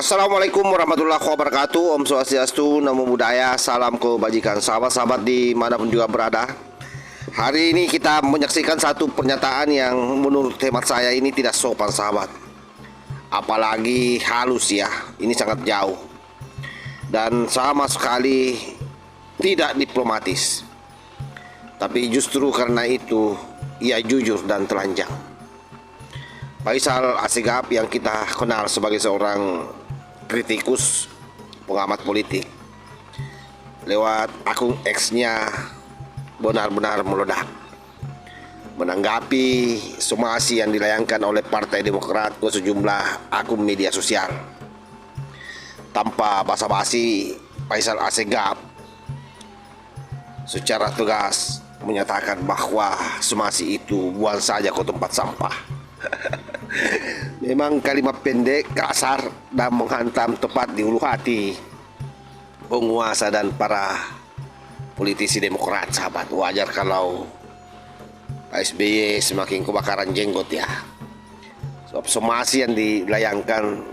Assalamualaikum warahmatullahi wabarakatuh. Om Swastiastu, Namo Buddhaya, salam kebajikan sahabat-sahabat dimanapun juga berada. Hari ini kita menyaksikan satu pernyataan yang menurut hemat saya ini tidak sopan sahabat. Apalagi halus ya, ini sangat jauh. Dan sama sekali tidak diplomatis. Tapi justru karena itu ia jujur dan telanjang. Faisal Assegaf yang kita kenal sebagai seorang kritikus pengamat politik, lewat akun X-nya benar-benar meledak menanggapi somasi yang dilayangkan oleh Partai Demokrat ke sejumlah akun media sosial. Tanpa basa-basi, Faisal Assegaf secara tegas menyatakan bahwa somasi itu buang saja ke tempat sampah. Memang kalimat pendek, kasar, dan menghantam tepat di ulu hati penguasa dan para politisi Demokrat sahabat. Wajar kalau Pak SBY semakin kebakaran jenggot ya. Sebab somasi yang dilayangkan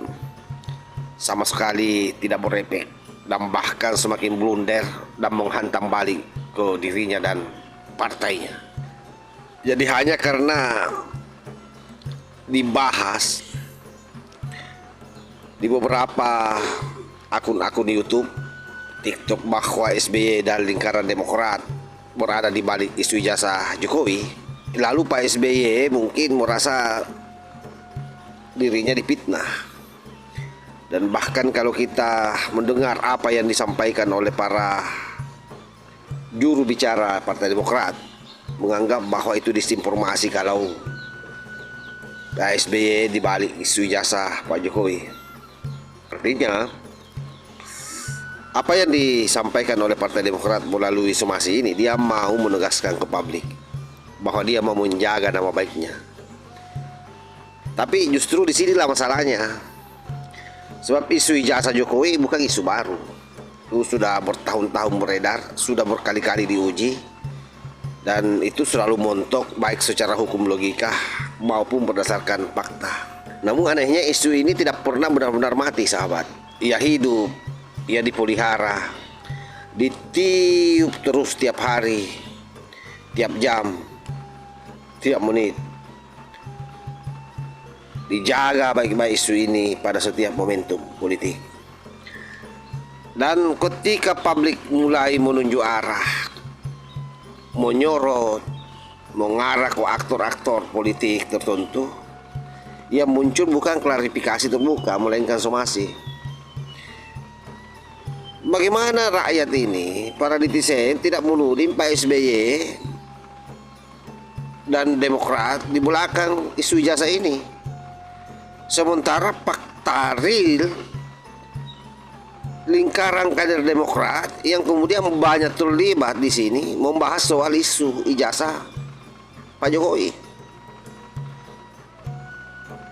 sama sekali tidak berefek dan bahkan semakin blunder dan menghantam balik ke dirinya dan partainya. Jadi hanya karena dibahas di beberapa akun-akun YouTube, TikTok bahwa SBY dan lingkaran Demokrat berada di balik isu ijazah Jokowi, lalu Pak SBY mungkin merasa dirinya difitnah. Dan bahkan kalau kita mendengar apa yang disampaikan oleh para juru bicara Partai Demokrat, menganggap bahwa itu disinformasi kalau Pak SBY dibalik isu ijazah Pak Jokowi. Artinya apa yang disampaikan oleh Partai Demokrat melalui somasi ini, dia mau menegaskan ke publik bahwa dia mau menjaga nama baiknya. Tapi justru disinilah masalahnya, sebab isu ijazah Jokowi bukan isu baru. Itu sudah bertahun-tahun beredar, sudah berkali-kali diuji, dan itu selalu montok baik secara hukum logika maupun berdasarkan fakta. Namun anehnya isu ini tidak pernah benar-benar mati sahabat. Ia hidup, ia dipelihara, ditiup terus tiap hari, tiap jam, tiap menit. Dijaga baik-baik isu ini pada setiap momentum politik. Dan ketika publik mulai menunjuk arah, menyorot, mengarah ke aktor-aktor politik tertentu, yang muncul bukan klarifikasi terbuka melainkan somasi. Bagaimana rakyat ini, para netizen, tidak menuding Pak SBY dan Demokrat di belakang isu ijazah ini, sementara fakta real lingkaran kader Demokrat yang kemudian banyak terlibat di sini membahas soal isu ijazah Pak Jokowi.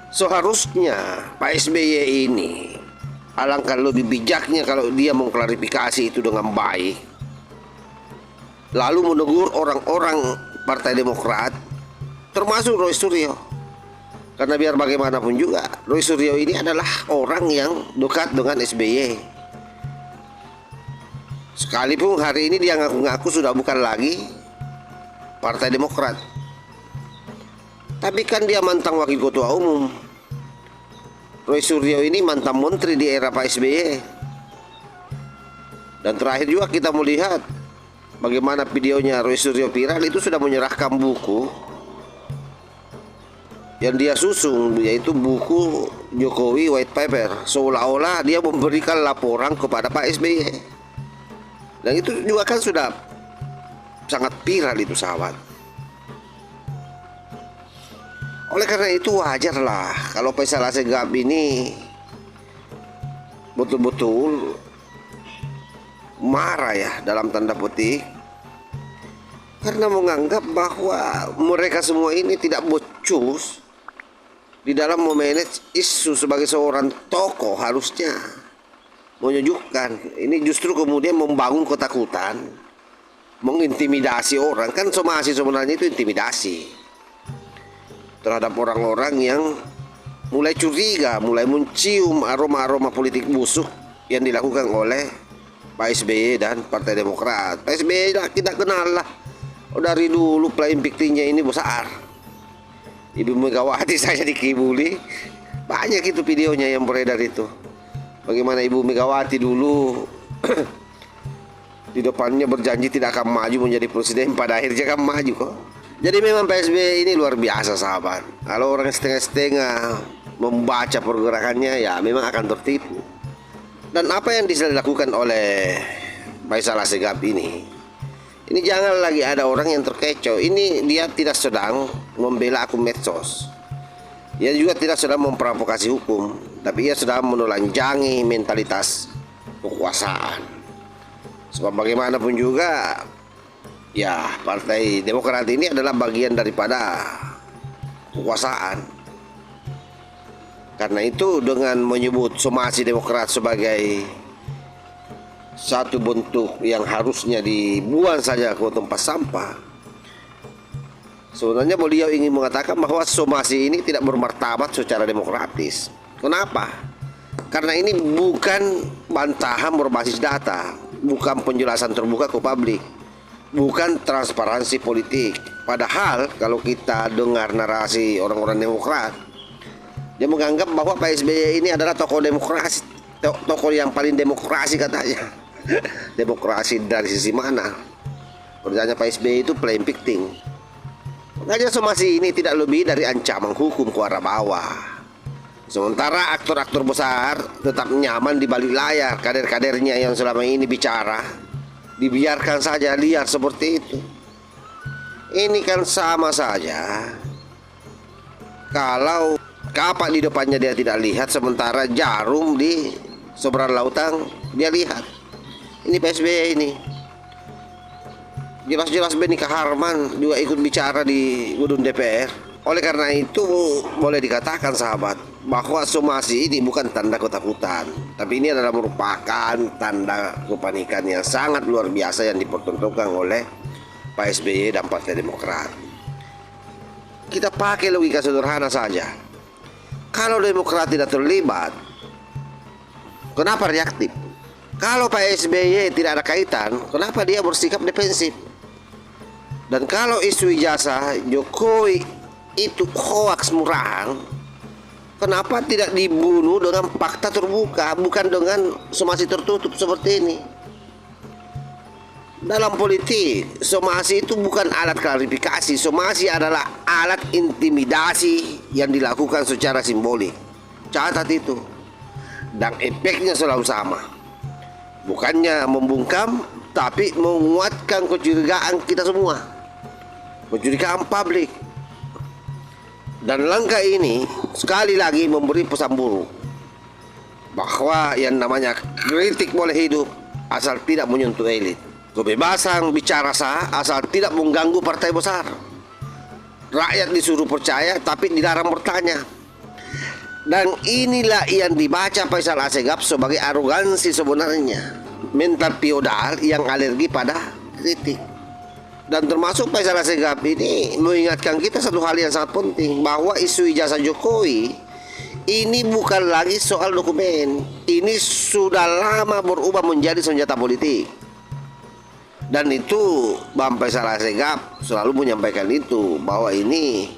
Seharusnya Pak SBY ini alangkah lebih bijaknya kalau dia mengklarifikasi itu dengan baik, lalu menegur orang-orang Partai Demokrat termasuk Roy Suryo. Karena biar bagaimanapun juga Roy Suryo ini adalah orang yang dekat dengan SBY. Sekalipun hari ini dia ngaku-ngaku sudah bukan lagi Partai Demokrat, tapi kan dia mantan wakil ketua umum. Roy Suryo ini mantan menteri di era Pak SBY. Dan terakhir juga kita melihat bagaimana videonya Roy Suryo viral, itu sudah menyerahkan buku yang dia susun, yaitu buku Jokowi White Paper, seolah-olah dia memberikan laporan kepada Pak SBY. Dan itu juga kan sudah sangat viral itu sahabat. Oleh karena itu wajarlah kalau Faisal Assegaf ini betul-betul marah ya, dalam tanda petik, karena menganggap bahwa mereka semua ini tidak becus di dalam memanage isu sebagai seorang tokoh harusnya menyejukkan. Ini justru kemudian membangun ketakutan, mengintimidasi orang. Kan somasi sebenarnya itu intimidasi terhadap orang-orang yang mulai curiga, mulai mencium aroma-aroma politik busuk yang dilakukan oleh Pak SBY dan Partai Demokrat. Pak SBY lah kita kenal lah, dari dulu playing victimnya ini besar. Ibu Megawati saya dikibuli, banyak itu videonya yang beredar itu. Bagaimana Ibu Megawati dulu di depannya berjanji tidak akan maju menjadi presiden, pada akhirnya kan maju kok. Jadi memang PSB ini luar biasa sahabat. Kalau orang setengah-setengah membaca pergerakannya, ya memang akan tertipu. Dan apa yang dilakukan oleh Faisal Assegaf ini jangan lagi ada orang yang terkecoh. Ini dia tidak sedang membela akun medsos, ia juga tidak sedang memprovokasi hukum, tapi ia sedang menelanjangi mentalitas kekuasaan. Sebab bagaimanapun juga, ya Partai Demokrat ini adalah bagian daripada kekuasaan. Karena itu dengan menyebut somasi Demokrat sebagai satu bentuk yang harusnya dibuang saja ke tempat sampah, sebenarnya beliau ingin mengatakan bahwa somasi ini tidak bermartabat secara demokratis. Kenapa? Karena ini bukan bantahan berbasis data, bukan penjelasan terbuka ke publik, bukan transparansi politik. Padahal kalau kita dengar narasi orang-orang Demokrat, dia menganggap bahwa Pak SBY ini adalah tokoh demokrasi, tokoh yang paling demokrasi katanya. Demokrasi dari sisi mana? Kerjanya Pak SBY itu playing victim. Makanya somasi ini tidak lebih dari ancaman hukum ke arah bawah. Sementara aktor-aktor besar tetap nyaman di balik layar, kader-kadernya yang selama ini bicara dibiarkan saja liar seperti itu. Ini kan sama saja kalau kapak di depannya dia tidak lihat, sementara jarum di seberang lautan dia lihat. Ini PSBY ini jelas-jelas Benny Kaharman juga ikut bicara di gedung DPR. Oleh karena itu boleh dikatakan sahabat bahwa somasi ini bukan tanda ketakutan, tapi ini adalah merupakan tanda kepanikan yang sangat luar biasa yang dipertontonkan oleh Pak SBY dan Partai Demokrat. Kita pakai logika sederhana saja. Kalau Demokrat tidak terlibat, kenapa reaktif? Kalau Pak SBY tidak ada kaitan, kenapa dia bersikap defensif? Dan kalau isu ijazah Jokowi itu hoaks murahan, kenapa tidak dibunuh dengan fakta terbuka, bukan dengan somasi tertutup seperti ini? Dalam politik, somasi itu bukan alat klarifikasi. Somasi adalah alat intimidasi yang dilakukan secara simbolik. Catat itu. Dan efeknya selalu sama. Bukannya membungkam, tapi menguatkan kecurigaan kita semua, kecurigaan publik. Dan langkah ini sekali lagi memberi pesan buruk bahwa yang namanya kritik boleh hidup asal tidak menyentuh elit. Kebebasan bicara sah asal tidak mengganggu partai besar. Rakyat disuruh percaya tapi dilarang bertanya. Dan inilah yang dibaca Faisal Assegaf sebagai arogansi sebenarnya, mental feodal yang alergi pada kritik. Dan termasuk Faisal Assegaf ini mengingatkan kita satu hal yang sangat penting, bahwa isu ijazah Jokowi ini bukan lagi soal dokumen. Ini sudah lama berubah menjadi senjata politik. Dan itu Bang Faisal Assegaf selalu menyampaikan itu, bahwa ini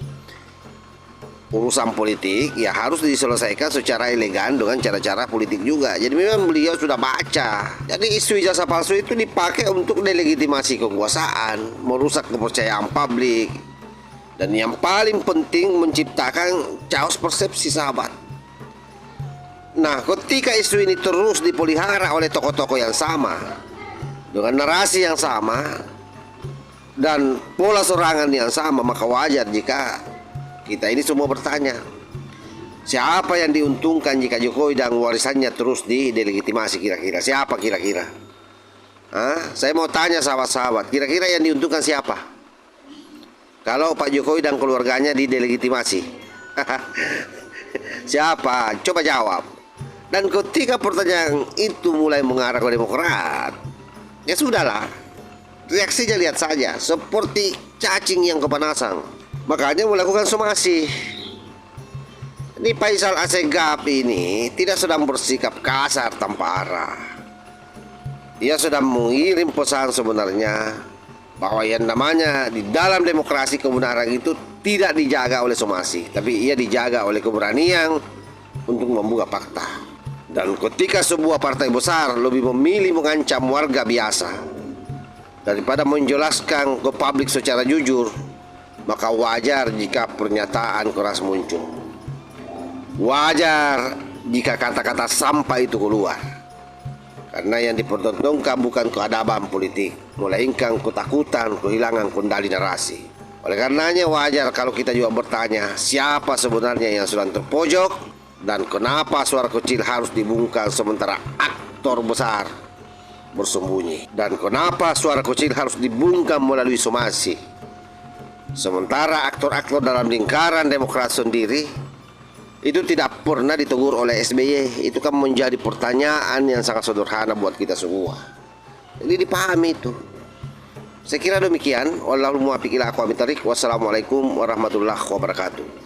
urusan politik ya harus diselesaikan secara elegan dengan cara-cara politik juga. Jadi memang beliau sudah baca. Jadi isu ijazah palsu itu dipakai untuk delegitimasi kekuasaan, merusak kepercayaan publik, dan yang paling penting menciptakan chaos persepsi sahabat. Nah, ketika isu ini terus dipelihara oleh tokoh-tokoh yang sama, dengan narasi yang sama dan pola serangan yang sama, maka wajar jika kita ini semua bertanya, siapa yang diuntungkan jika Jokowi dan warisannya terus didelegitimasi kira-kira? Siapa kira-kira? Saya mau tanya sahabat-sahabat, kira-kira yang diuntungkan siapa kalau Pak Jokowi dan keluarganya didelegitimasi? Siapa? Coba jawab. Dan ketika pertanyaan itu mulai mengarah ke Demokrat, ya sudahlah, reaksinya lihat saja, seperti cacing yang kepanasan. Makanya melakukan somasi. Ini Faisal Assegaf ini tidak sedang bersikap kasar tanpa arah. Ia sudah mengirim pesan sebenarnya bahwa yang namanya di dalam demokrasi kebenaran itu tidak dijaga oleh somasi, tapi ia dijaga oleh keberanian untuk membuka fakta. Dan ketika sebuah partai besar lebih memilih mengancam warga biasa daripada menjelaskan ke publik secara jujur, maka wajar jika pernyataan keras muncul. Wajar jika kata-kata sampah itu keluar. Karena yang dipertontonkan bukan keadaban politik, melainkan ketakutan kehilangan kendali narasi. Oleh karenanya wajar kalau kita juga bertanya, siapa sebenarnya yang sedang terpojok dan kenapa suara kecil harus dibungkam sementara aktor besar bersembunyi, dan kenapa suara kecil harus dibungkam melalui somasi sementara aktor-aktor dalam lingkaran demokrat sendiri itu tidak pernah ditegur oleh SBY. Itu kan menjadi pertanyaan yang sangat sederhana buat kita semua. Jadi dipahami itu. Saya kira demikian. Wassalamualaikum warahmatullahi wabarakatuh.